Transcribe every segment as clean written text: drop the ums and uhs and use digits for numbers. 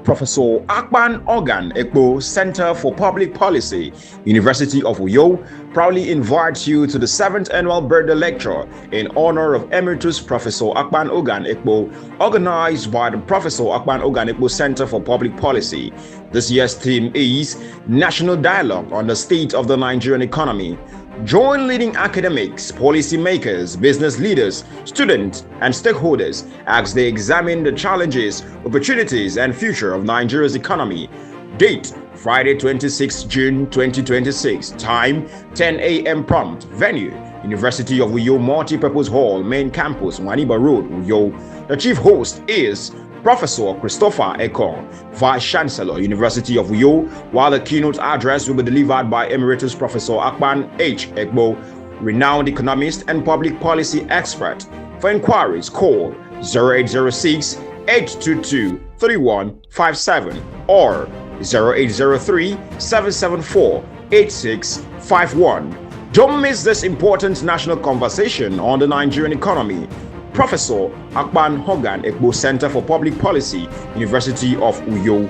Professor Akpan Hogan Ekpo, Center for Public Policy, University of Uyo, proudly invites you to the 7th Annual Birthday Lecture in honor of Emeritus Professor Akpan Hogan Ekpo, organized by the Professor Akpan Hogan Ekpo Center for Public Policy. This year's theme is National Dialogue on the State of the Nigerian Economy. Join leading academics, policymakers, business leaders, students, and stakeholders as they examine the challenges, opportunities, and future of Nigeria's economy. Date: Friday, 26 June 2026. Time: 10 a.m. prompt. Venue: University of Uyo Multipurpose Hall, Main Campus, Nwaniba Road, Uyo. The chief host is Professor Christopher Ekong, Vice-Chancellor, University of Uyo, while the keynote address will be delivered by Emeritus Professor Akpan H, Ekpo, renowned economist and public policy expert. For inquiries, call 0806-822-3157 or 0803-774-8651. Don't miss this important national conversation on the Nigerian economy. Professor Akpan Hogan Ekpo, Center for Public Policy, University of Uyo.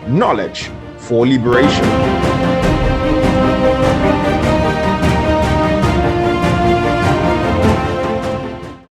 Knowledge for liberation.